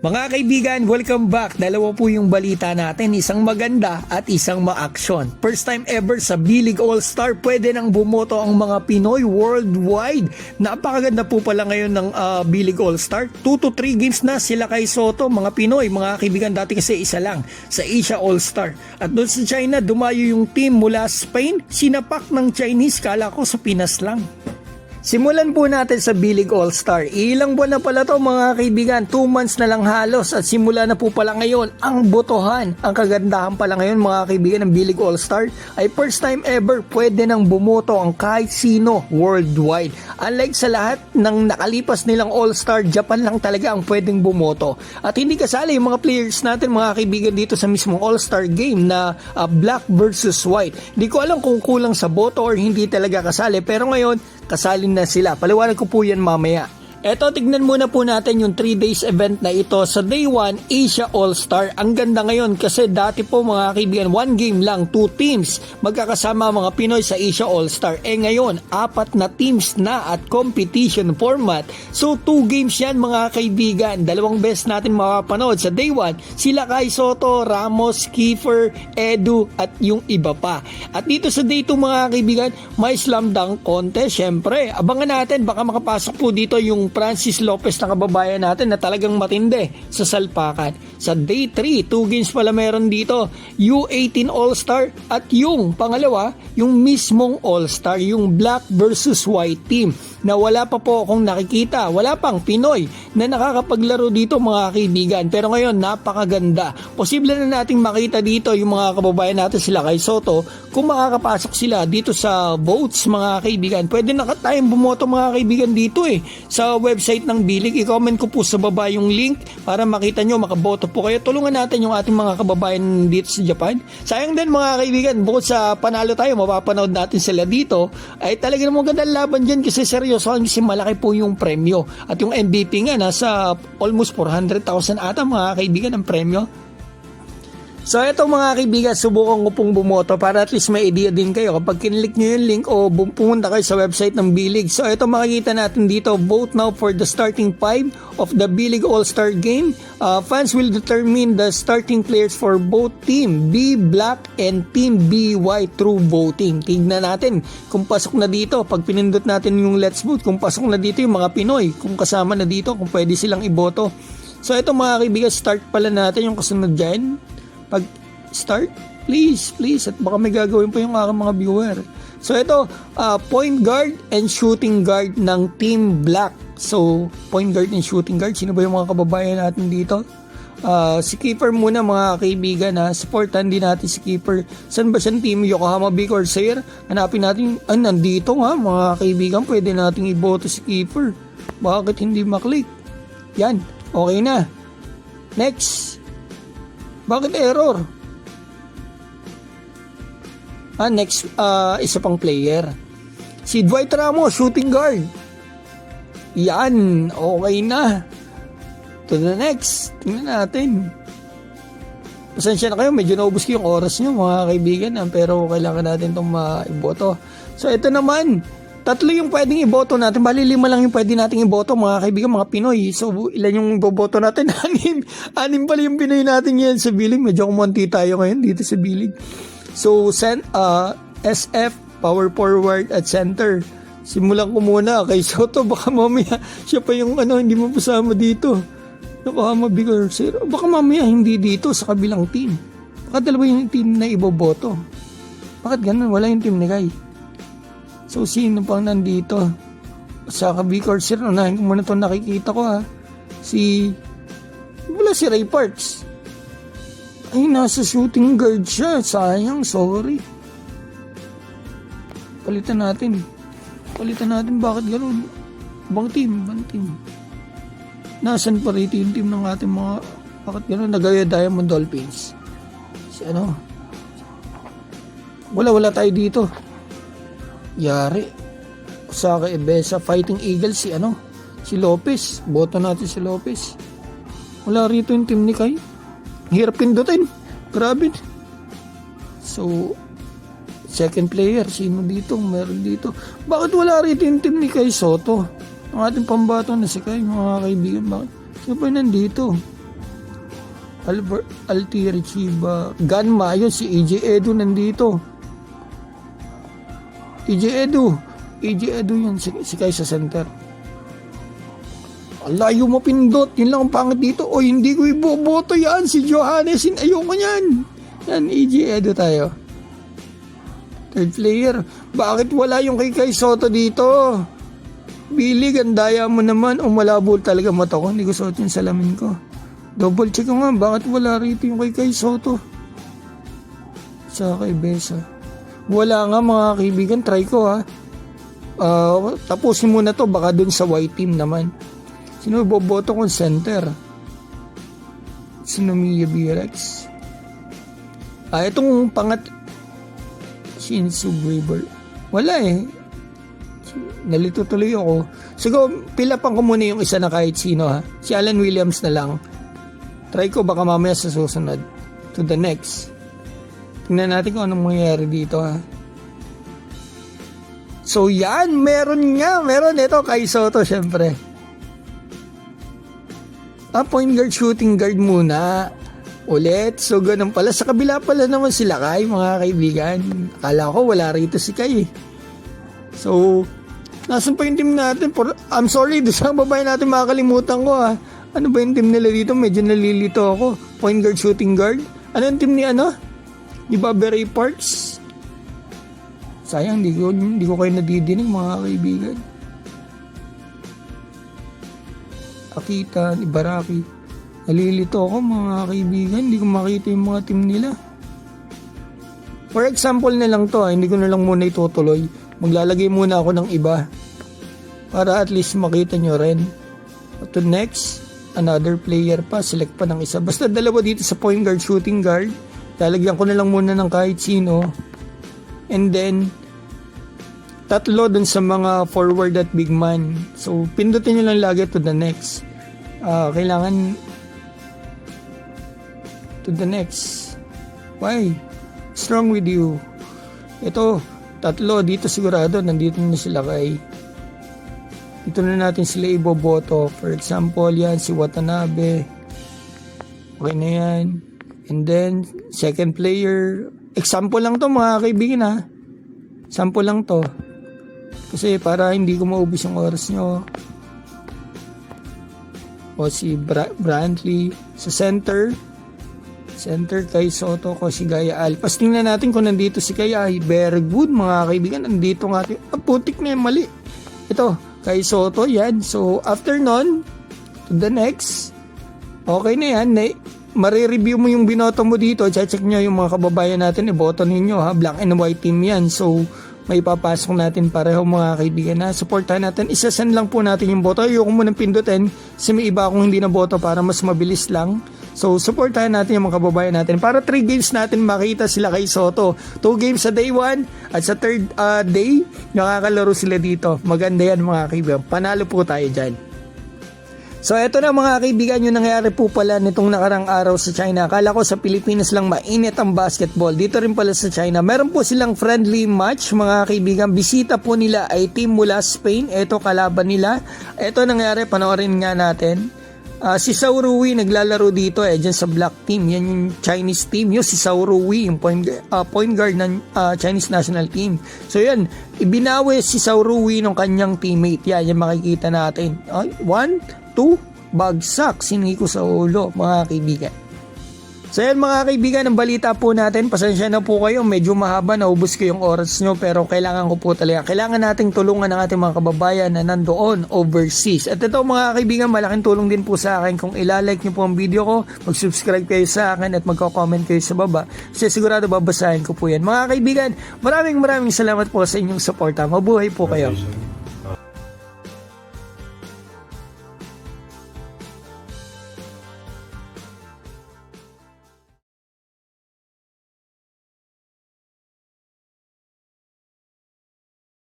Mga kaibigan, welcome back. Dalawa po yung balita natin, isang maganda at isang ma-action. First time ever sa B-League All-Star, pwede nang bumoto ang mga Pinoy worldwide. Napakaganda po pala ngayon ng B-League All-Star. 2 to 3 games na sila kay Soto, mga Pinoy. Mga kaibigan, dati kasi isa lang sa Asia All-Star. At doon sa China, dumayo yung team mula Spain. Sinapak ng Chinese, kala ko sa Pinas lang. Simulan po natin sa B-League All-Star. Ilang buwan na pala to mga kaibigan, 2 months na lang halos at simula na po pala ngayon ang botohan. Ang kagandahan pala ngayon mga kaibigan ng B-League All-Star ay first time ever pwede nang bumoto ang kahit sino worldwide. Unlike sa lahat ng nakalipas nilang All-Star, Japan lang talaga ang pwedeng bumoto. At hindi kasali yung mga players natin mga kaibigan dito sa mismong All-Star game na black versus white. Hindi ko alam kung kulang sa boto or hindi talaga kasali, pero ngayon kasali na sila. Paliwanag ko po yan mamaya. Eto, tignan muna po natin yung 3 days event na ito sa Day 1 Asia All-Star. Ang ganda ngayon kasi dati po mga kaibigan, 1 game lang, 2 teams magkakasama mga Pinoy sa Asia All-Star. Ngayon, 4 na teams na at competition format. So 2 games yan mga kaibigan. 2 best natin mapapanood sa Day 1. Sila kay Soto, Ramos, Kiefer, Edu at yung iba pa. At dito sa Day 2 mga kaibigan, may slam dunk contest. Syempre, abangan natin, baka makapasok po dito yung Francis Lopez na kababayan natin na talagang matindi sa salpakan. Sa Day 3, 2 games pala meron dito. U18 All-Star at yung pangalawa, yung mismong All-Star, yung black versus white team na wala pa po akong nakikita. Wala pang Pinoy na nakakapaglaro dito mga kaibigan. Pero ngayon, napakaganda. Posible na nating makita dito yung mga kababayan natin sila kay Soto kung makakapasok sila dito sa votes mga kaibigan. Pwede na tayong bumoto mga kaibigan dito sa website ng B-League. I-comment ko po sa baba yung link para makita nyo, makaboto po kayo. Tulungan natin yung ating mga kababayan dito sa Japan. Sayang din mga kaibigan, bukod sa panalo tayo, mapapanood natin sila dito, ay talaga namang ganda laban dyan kasi seryoso kasi malaki po yung premyo. At yung MVP nga, nasa almost 400,000 ata mga kaibigan ang premyo. So ito mga kaibigan, subukan ko pong bumoto para at least may idea din kayo kapag kinlik nyo yung link o pumunta kayo sa website ng B-League. So ito makikita natin dito, vote now for the starting 5 of the B-League All-Star Game. Fans will determine the starting players for both Team B Black and Team B White through voting. Tignan natin kung pasok na dito. Pag pinindot natin yung let's vote, kung pasok na dito yung mga Pinoy, kung kasama na dito, kung pwede silang iboto. So ito mga kaibigan, start pala natin yung kasunod dyan. Pag start, please, at baka may gagawin pa yung aking mga viewer. So ito, point guard and shooting guard ng Team Black. So, point guard and shooting guard, sino ba yung mga kababayan natin dito? Si Keeper muna mga kaibigan supportan din natin si Keeper. Saan ba siyang team? Yokohama B Corsair. Hanapin natin, nandito nga mga kaibigan, pwede nating iboto si Keeper. Bakit hindi maklik? Yan, okay na. Next. Bakit error? Next, isa pang player. Si Dwight Ramos, shooting guard. Yan, okay na. To the next. Tingnan natin. Pasensya na kayo, medyo naubos ko yung oras nyo mga kaibigan, pero kailangan natin itong maiboto. So ito naman, 3 yung pwedeng iboto natin. Bali 5 lang yung pwede nating iboto mga kaibigan, mga Pinoy. So ilan yung iboboto natin? 6 pala yung Pinoy natin yan sa B-League. Medyo kumonti tayo ngayon dito sa B-League. So SF, power forward at center. Simulan ko muna kay Soto. Baka mamaya siya pa yung hindi mo pasama dito. Yokohama B Corsair. Baka mamaya hindi dito sa kabilang team. Baka dalawa yung team na iboboto. Bakit ganun? Wala yung team ni Kai. So, sino pang nandito? Sa B Corsair, unahin ko muna ito nakikita ko wala si Ray Parks. Ay, nasa shooting guard siya. Sayang, sorry. Palitan natin, bakit gano'n? Bang team. Nasaan pa rito yung team ng ating mga, bakit gano'n? Nagaya Diamond Dolphins. Wala tayo dito. Yari. Osaka Ebesa, Fighting Eagles, si Lopez. Boto natin si Lopez. Wala rito yung team ni Kai. Hirap pindutin. Grabe. So, second player, sino dito? Meron dito. Bakit wala rito yung team ni Kai Soto? Ang ating pambato na si Kai, mga kaibigan. Bakit? Sino pa nandito? Altieri Chiba. Ganma, yun si AJ Edu nandito. AJ Edu yun, si Kai sa center. Ang layo mo pindot, yun lang ang pangit dito. O hindi ko iboboto yan, si Johannes, ayoko yan. Yan, AJ Edu tayo. Third player, bakit wala yung kay Kai Soto dito? Billy, gandaya mo naman. O malabo talaga mata ko, hindi ko suot yung salamin ko. Double check ko nga, bakit wala rito yung kay Kai Soto? Sa kay Besa. Wala nga mga kaibigan, try ko ha. Tapusin muna to, baka dun sa white team naman. Sino boboto kong center? Sino Mia Birex? Itong Shinsu Weaver. Wala eh. Nalito tuloy ako. Siguro, pilapan ko muna yung isa na kahit sino ha. Si Alan Williams na lang. Try ko baka mamaya sa susunod. To the next. Tingnan natin kung anong mangyayari dito ha. So yan, meron ito kay Soto syempre. Point guard, shooting guard muna. Ulit, so ganun pala. Sa kabila pala naman sila Kai, mga kaibigan. Akala ko wala rito si Kai. So, nasan pa yung team natin? I'm sorry, doon sa babae natin makakalimutan ko ha. Ano ba yung team nila dito? Medyo nalilito ako. Point guard, shooting guard. Ano yung team ni Di ba Berry Parks? Sayang, hindi ko kayo nadidinig mga kaibigan. Akita, Ibaraki. Nalilito ako mga kaibigan. Hindi ko makita yung mga team nila. For example na lang to hindi ko na lang muna itutuloy. Maglalagay muna ako ng iba. Para at least makita nyo rin. To next, another player pa. Select pa ng isa. Basta dalawa dito sa point guard, shooting guard. Lalagyan ko na lang muna ng kahit sino. And then, tatlo dun sa mga forward at big man. So, pindutin nyo lang lagi to the next. Kailangan to the next. Why? Strong with you. Ito, tatlo dito sigurado. Nandito na sila kay. Dito na natin sila iboboto. For example, yan si Watanabe. Okay na yan. And then, second player. Example lang to mga kaibigan ha. Sample lang to. Kasi para hindi ko maubos yung oras nyo. O si Brantley sa center. Center kay Soto ko si Gaya Alpas. Tingnan natin kung nandito si Gaya. Very good mga kaibigan. Nandito nga. Putik na yung mali. Ito, kay Soto yan. So after nun, to the next. Okay na yan. Marireview mo yung binoto mo dito. Check nyo yung mga kababayan natin. Iboto ninyo ha. Black and white team yan. So may papasok natin pareho mga kaibigan na supportahan natin. Isasend lang po natin yung boto. Ayoko munang pindutin kasi may iba akong hindi na boto para mas mabilis lang. So supportahan natin yung mga kababayan natin para 3 games natin makita sila kay Soto. 2 games sa day 1 at sa third day nakakalaro sila dito. Maganda yan mga kaibigan. Panalo po tayo dyan. So eto na mga kaibigan, yung nangyari po pala nitong nakarang araw sa China. Akala ko sa Pilipinas lang mainit ang basketball. Dito rin pala sa China. Meron po silang friendly match mga kaibigan. Bisita po nila ay team mula Spain. Eto kalaban nila. Eto nangyari, panoorin nga natin. Si Saurui naglalaro dito dyan sa black team. Yan yung Chinese team. Yung si Saurui, yung point guard ng Chinese national team. So yan, ibinawi si Saurui ng kanyang teammate. Yan makikita natin. 1, 2, bagsak, siniko sa ulo mga kaibigan. So yan mga kaibigan, ang balita po natin, pasensya na po kayo, medyo mahaba, naubos ko yung oras nyo, pero kailangan ko po talaga, kailangan nating tulungan ng ating mga kababayan na nandoon overseas. At ito mga kaibigan, malaking tulong din po sa akin kung ilalike nyo po ang video ko, mag-subscribe kayo sa akin at magko-comment kayo sa baba, kasi sigurado babasahin ko po yan. Mga kaibigan, maraming salamat po sa inyong suporta. Mabuhay po kayo.